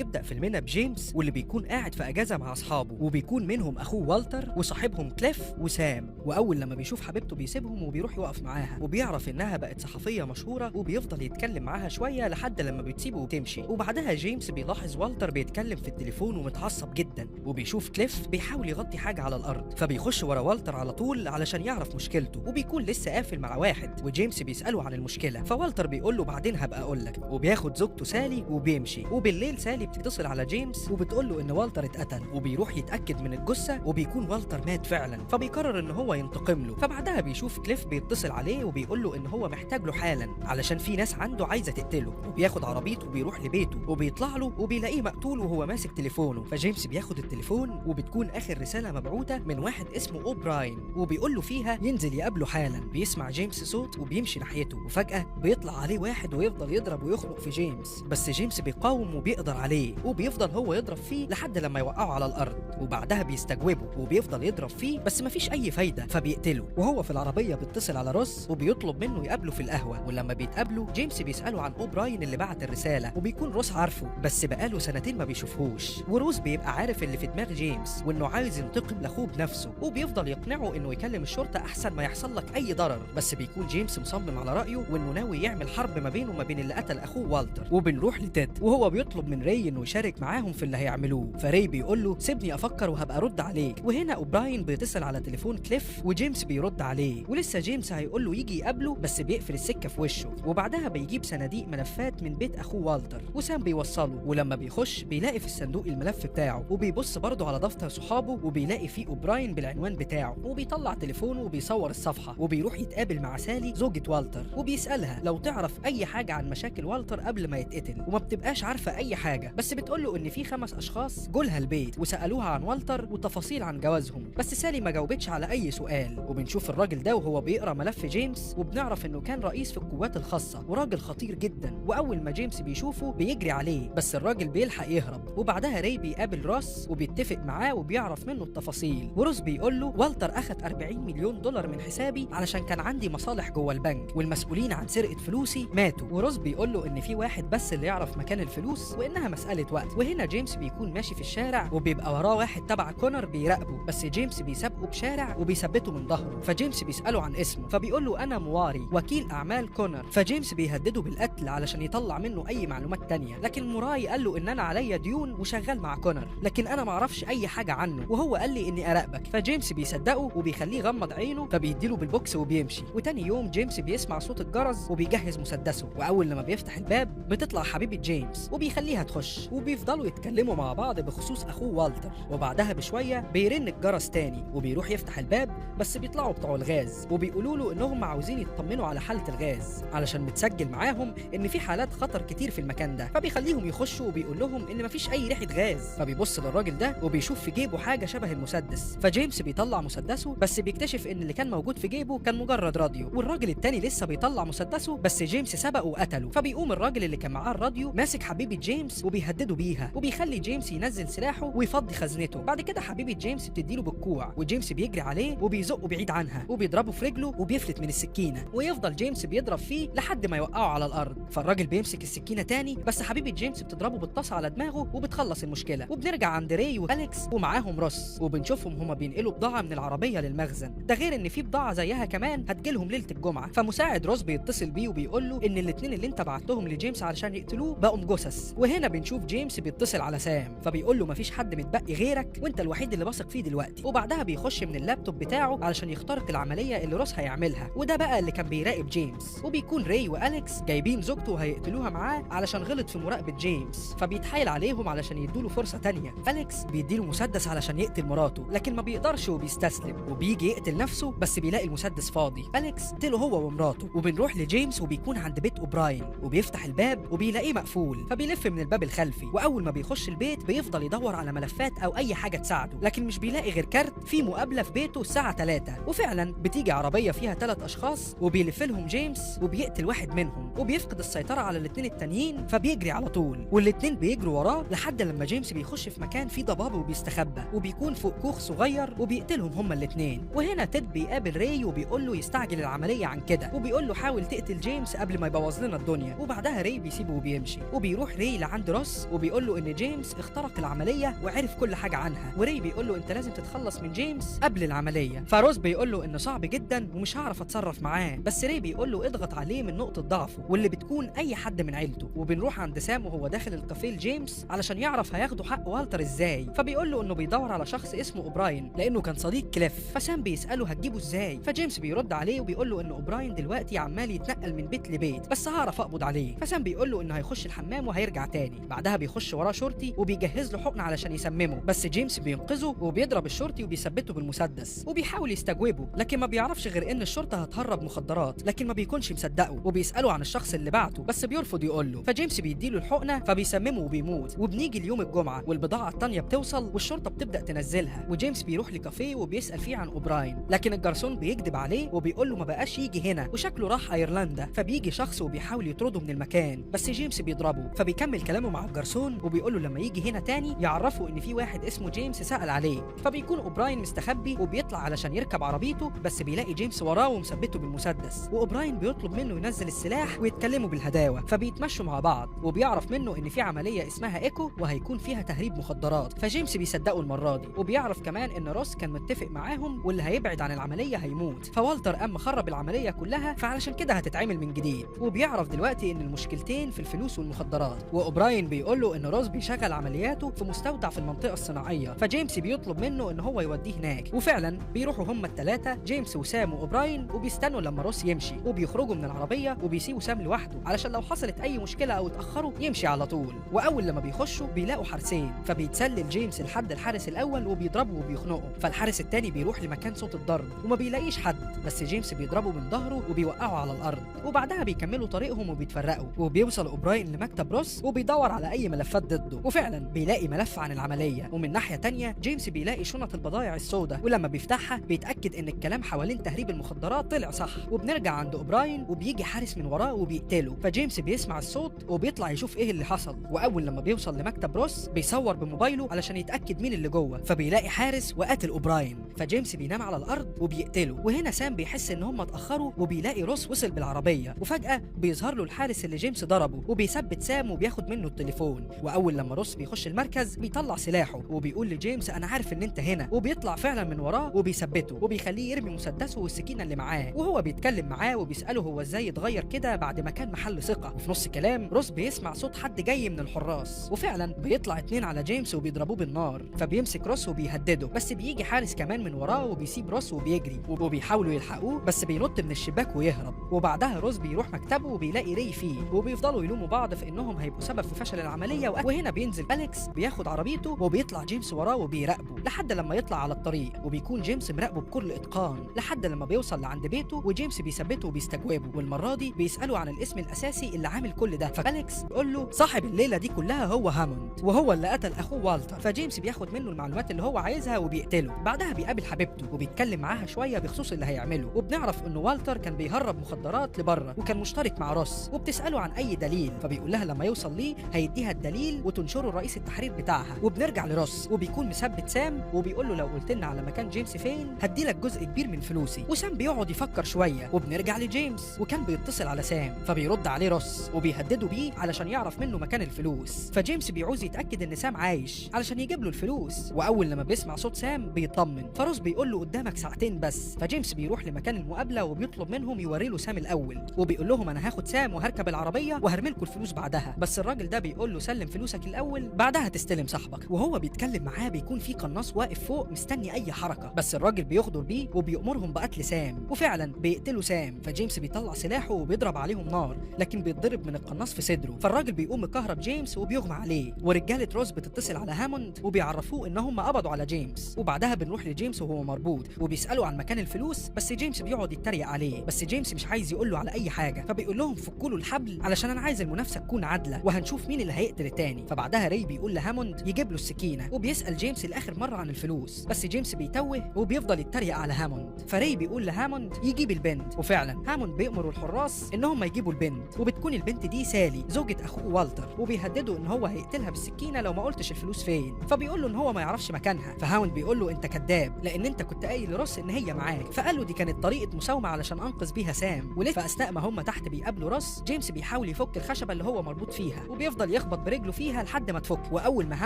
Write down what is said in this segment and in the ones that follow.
يبدأ فيلمنا بجيمس واللي بيكون قاعد في أجازة مع أصحابه، وبيكون منهم أخوه والتر وصاحبهم كليف وسام. وأول لما بيشوف حبيبته بيسيبهم وبيروح يقف معاها، وبيعرف إنها بقت صحفية مشهورة، وبيفضل يتكلم معاها شوية لحد لما بتسيبه وتمشي. وبعدها جيمس بيلاحظ والتر بيتكلم في التليفون ومتعصب جدا، وبيشوف كليف بيحاول يغطي حاجة على الأرض، فبيخش ورا والتر على طول علشان يعرف مشكلته، وبيكون لسه قافل مع واحد، وجيمس بيسأله عن المشكلة، فوالتر بيقول له بعدين هبقى أقول لك، وبياخد زوجته سالي وبيمشي. وبالليل سالي بتتصل على جيمس وبتقول له إن والتر اتقتل، وبيروح يتأكد من الجثة وبيكون والتر مات فعلا، فبيقرر إن هو ينتقم له. فبعدها بيشوف كليف بيتصل عليه وبيقول له إن هو محتاج له حالا علشان في ناس عنده عايزة تقتله، وبياخد عربيته وبيروح لبيته، وبيطلع له وبيلاقيه مقتول وهو ماسك تليفونه. فجيمس بياخد التليفون وبتكون آخر رسالة مبعوثة من واحد اسمه أوبراين، وبيقول له فيها ينزل يقابله حالا. بيسمع جيمس صوت وبيمشي ناحيته، وفجأة بيطلع عليه واحد ويفضل يضرب ويخنق في جيمس، بس جيمس بيقاوم وبيقدر عليه، وبيفضل هو يضرب فيه لحد لما يوقعه على الأرض، وبعدها بيستجوبه وبيفضل يضرب فيه بس مفيش أي فايدة، فبيقتله. وهو في العربية بيتصل على روس وبيطلب منه يقابله في القهوة، ولما بيتقابلوا جيمس بيسأله عن أوبراين اللي بعت الرسالة، وبيكون روس عارفه بس بقاله سنتين ما بيشوفهوش. وروس بيبقى عارف اللي في دماغ جيمس وإنه عايز ينتقم لأخوه بنفسه، وبيفضل يقنعه إنه يكلم الشرطة أحسن ما يحصل لك أي ضرر، بس بيكون جيمس مصمم على رأيه وإنه ناوي يعمل حرب ما بينه وما بين اللي قتل أخوه والتر. وبنروح لتيد وهو بيطلب من راي إنه يشارك معاهم في اللي هيعملوه، فراي بيقول له سيبني أفكر وهبقى أرد عليك. وهنا أوبراين بيتصل على تليفون كليف وجيمس بيرد عليه، ولسه جيمس هيقول له يجي يقابله بس بيقفل السكة في وشه. وبعدها بيجيب صناديق ملفات من بيت أخوه والتر، وسام بيوصله، ولما بيخش بيلاقي في الصندوق الملف بتاعه، وبيبص برضه على دفتر صحابه وبيلاقي فيه أوبراين بالعنوان بتاعه، وبيطلع تليفونه وبيصور الصفحة، وبيروح يتقابل مع سالي زوجة والتر، وبيسألها لو تعرف أي حاجة عن مشاكل والتر قبل ما يتقتل، وما بتبقاش عارفة أي حاجة، بس بتقول له إن في 5 أشخاص جولها البيت وسألوها عن والتر وتفاصيل عن جوازهم، بس سالي ما جاوبتش على أي سؤال. وبنشوف الراجل ده وهو بيقرأ ملف جيمس، وبنعرف إنه كان رئيس في القوات الخاصة وراجل خطير جدا، وأول ما جيمس بيشوفه بيجري عليه، بس الراجل بيلحق يهرب. وبعدها راي بيقابل روس وبيتفق معاه وبيعرف منه التفاصيل، وروس بيقول له والتر أخد 40 مليون دولار من حسابي علشان كان عندي مصالح جوه البنك، والمسؤولين عن سرقة فلوسي ماتوا. وروس بيقول له إن في واحد بس اللي يعرف مكان الفلوس وإنها مسألة وقت. وهنا جيمس بيكون ماشي في الشارع وبيبقى وراه واحد تبع كونر بيراقبه، بس جيمس بيسابقه بشارع وبيثبته من ظهره، فجيمس بيسأله عن اسمه، فبيقول له أنا مواري وكيل أعمال كونر، فجيمس بيهدده بالقتل علشان يطلع منه أي معلومات تانية، لكن موراي قال له إن أنا عليا ديون وشغال مع كونر، لكن أنا معرفش أي حاجة عنه، وهو قال لي إني أراقبك. فجيمس بيصدقه وبيخليه يغمض عينه، فبيديله بالبوكس وبيمشي. وتاني يوم جيمس بيسمع صوت الجرس وبيجهز مسدسه، وأول لما بيفتح الباب بتطلع حبيبة جيمس وبيخليها تخش، وبيفضلوا يتكلموا مع بعض بخصوص أخوه والتر. وبعدها بشوية بيرن الجرس تاني وبيروح يفتح الباب، بس بيطلعوا بتوع الغاز وبيقولوا له إنهم عاوزين يطمنوا على حالة الغاز علشان متسجل معاهم إن في حالات خطر كتير في المكان ده، فبيخليهم يخشوا وبيقول لهم إن مفيش أي ريحة غاز. فبيبص للراجل ده وبيشوف في جيبه حاجة شبه المسدس، فجيمس بيطلع مسدسه بس بيكتشف إن اللي كان موجود في جيبه كان مجرد راديو، والراجل التاني لسه بيطلع مسدسه بس جيمس سبقه وقتله. فبيقوم الراجل اللي كان معاه الراديو ماسك حبيبة جيمس وبيهدده بيها، وبيخلي جيمس ينزل سلاحه ويفضي خزنته. بعد كده حبيبة جيمس بتديله بالكوع، وجيمس بيجري عليه وبيزقه بعيد عنها وبيضربه في رجله وبيفلت من السكينة، ويفضل جيمس بيضرب فيه لحد ما يوقعه على الأرض. فالراجل بيمسك السكينة تاني، بس حبيبة جيمس بتضربه بالطاسة على دماغه وبتخلص المشكلة. وبنرجع عند راي وأليكس ومعاهم روس، وبنشوفهم هما بينقلوا بضاعة من العربية للمخزن، ده غير إن في بضاعة زيها كمان هتجيلهم ليلة الجمعة. فمساعد روس بيتصل بيه وبيقول له إن الاتنين اللي أنت بعتهم لجيمس علشان يقتلوه بقوا جثث. وهنا بنشوف جيمس بيتصل على سام، فبيقول له مفيش حد متبقي غيرك وأنت الوحيد اللي واثق فيه دلوقتي. وبعدها بيخش من اللابتوب بتاعه علشان يخترق العملية اللي روس هيعملها، وده بقى اللي كان بيراقب جيمس. وبيكون راي وأليكس جايبين زوجته وهيقتلوها معاه علشان غلط في مراقبة جيمس، فبيتحايل عليهم علشان يدوله فرصة تانية. أليكس بيديله مسدس علشان يقتل مراته، لكن ما بيقدرش وبيستسلم، وبيجي يقتل نفسه بس بيلاقي المسدس فاضي. أليكس قتله هو ومراته. وبنروح لجيمس وبيكون عند بيت أوبراين، وبيفتح الباب وبيلاقيه مقفول، فبيلف من الباب الخلفي، وأول ما بيخش البيت بيفضل يدور على ملفات أو أي حاجة تساعده، لكن مش بيلاقي غير كارت في مقابلة في بيته الساعة 3. وفعلا بتيجي عربية فيها 3 أشخاص وبيلف لهم جيمس وبيقتل واحد منهم، وبيفقد السيطرة على الاتنين التانيين، فبيجري على طول، والاتنين بيجروا وراه لحد لما جيمس بيخش في مكان فيه ضباب وبيستخبى، وبيكون فوق كوخ صغير وبيقتلهم هما الاتنين. وهنا تيد بيقابل راي وبيقول له يستعجل العملية عن كده، وبيقول له حاول تقتل جيمس قبل ما يبوظ لنا الدنيا. وبعدها راي بيسيبه وبيمشي، وبيروح راي لعند روس روس وبيقول له ان جيمس اخترق العمليه وعرف كل حاجه عنها، وري بيقول له انت لازم تتخلص من جيمس قبل العمليه. فروس بيقول له انه صعب جدا ومش هعرف اتصرف معاه، بس ري بيقول له اضغط عليه من نقطه ضعفه واللي بتكون اي حد من عيلته. وبنروح عند سام وهو داخل الكافيه جيمس علشان يعرف هياخدوا حق والتر ازاي، فبيقول له انه بيدور على شخص اسمه اوبراين لانه كان صديق كليف. فسام بيساله هتجيبه ازاي، فجيمس بيرد عليه وبيقول له ان اوبراين دلوقتي عمال يتنقل من بيت لبيت بس هعرف اقبض عليه. فسام بيقول له انه هيخش الحمام وهيرجع تاني. بعدها بيخش وراه شرطي وبيجهز له حقن علشان يسممه، بس جيمس بينقذه وبيضرب الشرطي وبيثبته بالمسدس وبيحاول يستجوبه، لكن ما بيعرفش غير ان الشرطه هتهرب مخدرات، لكن ما بيكونش مصدقه وبيساله عن الشخص اللي بعته بس بيرفض يقول له. فجيمس بيديله الحقنه فبيسممه وبيموت. وبنيجي اليوم الجمعه والبضاعه التانيه بتوصل والشرطه بتبدا تنزلها، وجيمس بيروح لكافيه وبيسال فيه عن اوبراين، لكن الجرسون بيكذب عليه وبيقول له ما بقاش يجي هنا وشكله راح ايرلندا. فبيجي شخص وبيحاول يطرده من المكان بس جيمس بيضربه. فبيكمل كلامه مع الجرسون وبيقول له لما يجي هنا تاني يعرفه ان في واحد اسمه جيمس سأل عليه. فبيكون اوبراين مستخبي وبيطلع علشان يركب عربيته، بس بيلاقي جيمس وراه ومثبته بالمسدس. واوبراين بيطلب منه ينزل السلاح ويتكلموا بالهداوه، فبيتمشوا مع بعض وبيعرف منه ان في عمليه اسمها ايكو وهيكون فيها تهريب مخدرات. فجيمس بيصدقه المره دي، وبيعرف كمان ان روس كان متفق معاهم واللي هيبعد عن العمليه هيموت. فوالتر قام خرب العمليه كلها فعلشان كده هتتعمل من جديد. وبيعرف دلوقتي ان المشكلتين في الفلوس والمخدرات. واوبراين بيقول له ان روس بيشغل عملياته في مستودع في المنطقه الصناعيه، فجيمس بيطلب منه ان هو يوديه هناك. وفعلا بيروحوا هما الثلاثه جيمس وسام واوبراين وبيستنوا لما روس يمشي، وبيخرجوا من العربيه وبيسيبوا سام لوحده علشان لو حصلت اي مشكله او اتاخروا يمشي على طول. واول لما بيخشوا بيلاقوا حارسين، فبيتسلل جيمس لحد الحارس الاول وبيضربه وبيخنقه. فالحارس الثاني بيروح لمكان صوت الضرب وما بيلاقيش حد، بس جيمس بيضربه من ظهره وبيوقعه على الارض. وبعدها بيكملوا طريقهم وبيتفرقوا، وبيوصل اوبراين لمكتب روس وبيدور على اي ملفات ضده، وفعلا بيلاقي ملف عن العمليه. ومن ناحيه تانية جيمس بيلاقي شنط البضائع السوداء، ولما بيفتحها بيتاكد ان الكلام حوالين تهريب المخدرات طلع صح. وبنرجع عند اوبراين وبيجي حارس من وراه وبيقتله، فجيمس بيسمع الصوت وبيطلع يشوف ايه اللي حصل. واول لما بيوصل لمكتب روس بيصور بموبايله علشان يتاكد مين اللي جوه، فبيلاقي حارس وقاتل اوبراين. فجيمس بينام على الارض وبيقتله. وهنا سام بيحس ان هم اتاخروا وبيلاقي روس وصل بالعربيه، وفجاه بيظهر له الحارس اللي جيمس ضربه وبيثبت سام وبياخد منه التليفون. واول لما روس بيخش المركز بيطلع سلاحه وبيقول لجيمس انا عارف ان انت هنا، وبيطلع فعلا من وراه وبيثبته وبيخليه يرمي مسدسه والسكينه اللي معاه. وهو بيتكلم معاه وبيساله هو ازاي اتغير كده بعد ما كان محل ثقه. وفي نص كلام روس بيسمع صوت حد جاي من الحراس، وفعلا بيطلع اتنين على جيمس وبيضربوه بالنار. فبيمسك روس وبيهدده، بس بيجي حارس كمان من وراه وبيسيب روس وبيجري، وبيحاولوا يلحقوه بس بينط من الشباك ويهرب. وبعدها روس بيروح مكتبه وبيلاقي ري فيه، وبيفضلوا يلوموا بعض في انهم هيبقوا سبب في فشل العمليه. وهنا بينزل أليكس بياخد عربيته وبيطلع جيمس وراه وبيراقبه لحد لما يطلع على الطريق، وبيكون جيمس مراقبه بكل اتقان لحد لما بيوصل لعند بيته، وجيمس بيثبته وبيستجوبه. والمره دي بيساله عن الاسم الاساسي اللي عامل كل ده، فأليكس بيقول له صاحب الليله دي كلها هو هاموند، وهو اللي قتل اخوه والتر. فجيمس بياخد منه المعلومات اللي هو عايزها وبيقتله. بعدها بيقابل حبيبته وبيتكلم معاها شويه بخصوص اللي هيعمله، وبنعرف انه والتر كان بيهرب مخدرات لبره وكان مشترك مع روس، وبتساله عن اي دليل، فبيقول لها لما يوصل ليه هيديها الدليل وتنشره رئيس التحرير بتاعها. وبنرجع لروس وبيكون مثبت سام وبيقول له لو قلت لنا على مكان جيمس فين هديلك جزء كبير من فلوسي. وسام بيقعد يفكر شويه، وبنرجع لجيمس وكان بيتصل على سام، فبيرد عليه روس وبيهدده بيه علشان يعرف منه مكان الفلوس. فجيمس بيعوز يتاكد ان سام عايش علشان يجيب له الفلوس. واول لما بيسمع صوت سام بيطمن، فروس بيقول له قدامك ساعتين بس. فجيمس بيروح لمكان المقابله وبيطلب منهم يوري له سام الاول، وبيقول لهم انا هاخد سام وهركب العربيه وهرملكوا الفلوس بعدها. بس الراجل ده بيقول له سلم فلوسك الاول بعدها تستلم صاحبك. وهو بيتكلم معاه بيكون في قناص واقف فوق مستني اي حركه، بس الراجل بيغدر بيه وبيأمرهم بقتل سام، وفعلا بيقتلوا سام. فجيمس بيطلع سلاحه وبيضرب عليهم نار، لكن بيتضرب من القناص في صدره. فالراجل بيقوم مكهرب جيمس وبيغمى عليه، ورجاله روس بتتصل على هاموند وبيعرفوه ان هم قبضوا على جيمس. وبعدها بنروح لجيمس وهو مربوط وبيسالوا عن مكان الفلوس، بس جيمس بيقعد يتريق عليه، بس جيمس مش عايز يقول له على اي حاجه. فبيقول لهم فكوا له الحبل علشان انا عايز المنافسه تكون عادله وهنشوف مين اللي هيقتل التاني. فبعدها ري بيقول لهاموند يجيب له السكينه، وبيسال جيمس لاخر مره عن الفلوس، بس جيمس بيتوه وبيفضل يتريق على هاموند. فري بيقول لهاموند يجيب البنت، وفعلا هاموند بيأمر الحراس ان هم يجيبوا البنت، وبتكون البنت دي سالي زوجة اخوه والتر، وبيهددوا ان هو هيقتلها بالسكينه لو ما قلتش الفلوس فين. فبيقول له ان هو ما يعرفش مكانها. فهاموند بيقول له انت كذاب لان انت كنت قايل لروس ان هي معاك. فقال له دي كانت طريقه مساومه علشان انقذ بيها سام. فاثناء ما هم تحت بيقابلوا روس، جيمس بيحاول يفك الخشبه اللي هو مربوط فيها وبيفضل وبيفضل يخبط برجله فيها لحد ما تفك. واول ما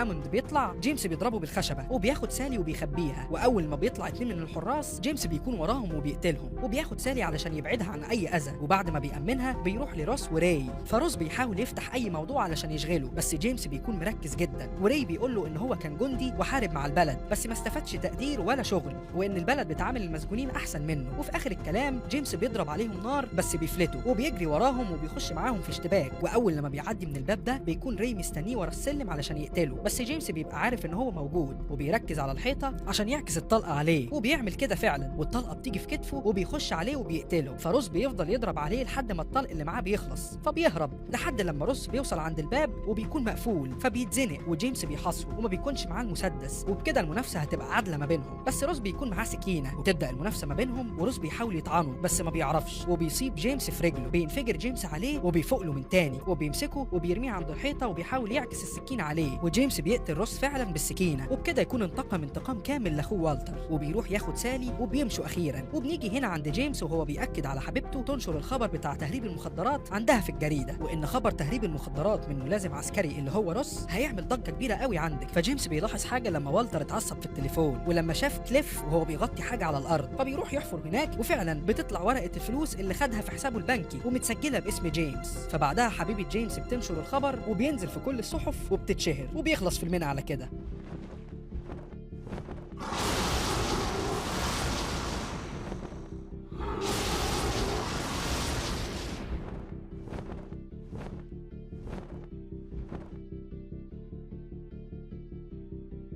هاموند بيطلع جيمس بيضربه بالخشبه وبياخد سالي وبيخبيها. واول ما بيطلع 2 من الحراس جيمس بيكون وراهم وبيقتلهم وبياخد سالي علشان يبعدها عن اي اذى. وبعد ما بيأمنها بيروح لروس وراي. فروس بيحاول يفتح اي موضوع علشان يشغله بس جيمس بيكون مركز جدا. وراي بيقول له ان هو كان جندي وحارب مع البلد بس ما استفادش تقدير ولا شغل وان البلد بتعامل المسجونين احسن منه. وفي اخر الكلام جيمس بيضرب عليهم نار بس بيفلتوا وبيجري وراهم وبيخش معاهم في اشتباك. واول لما بيعدي من الباب ده بيكون راي مستنيه ورا السلم علشان يقتله بس جيمس بيبقى عارف ان هو موجود وبيركز على الحيطه عشان يعكس الطلقه عليه وبيعمل كده فعلا والطلقه بتيجي في كتفه وبيخش عليه وبيقتله. فروس بيفضل يضرب عليه لحد ما الطلق اللي معاه بيخلص فبيهرب لحد لما روس بيوصل عند الباب وبيكون مقفول فبيتزنق وجيمس بيحاصره وما بيكونش معاه المسدس. وبكده المنافسه هتبقى عادله ما بينهم بس روس بيكون معاه سكينه وتبدا المنافسه ما بينهم. وروس بيحاول يطعنه بس ما بيعرفش وبيصيب جيمس في رجله. بينفجر جيمس عليه وبيفوق له من تاني وبيمسكه وبيرميه عند الحيطه وبيحاول يعكس السكينه عليه. وجيمس بيقتل روس فعلا بالسكينه وبكده يكون انتقم انتقام كامل لاخوه والتر وبيروح ياخد سالي وبيمشوا اخيرا. وبنيجي هنا عند جيمس وهو بيأكد على حبيبته تنشر الخبر بتاع تهريب المخدرات عندها في الجريده وان خبر تهريب المخدرات من ملازم عسكري اللي هو روس هيعمل ضجه كبيره قوي عندك. فجيمس بيلاحظ حاجه لما والتر اتعصب في التليفون ولما شاف كليف وهو بيغطي حاجه على الارض فبيروح يحفر هناك وفعلا بتطلع ورقه الفلوس اللي خدها في حسابه البنكي ومتسجله باسم جيمس. فبعدها حبيبه جيمس بتنشر الخبر وبينزل في كل الصحف وبتتشهر وبيخلص فيلمنا على كده.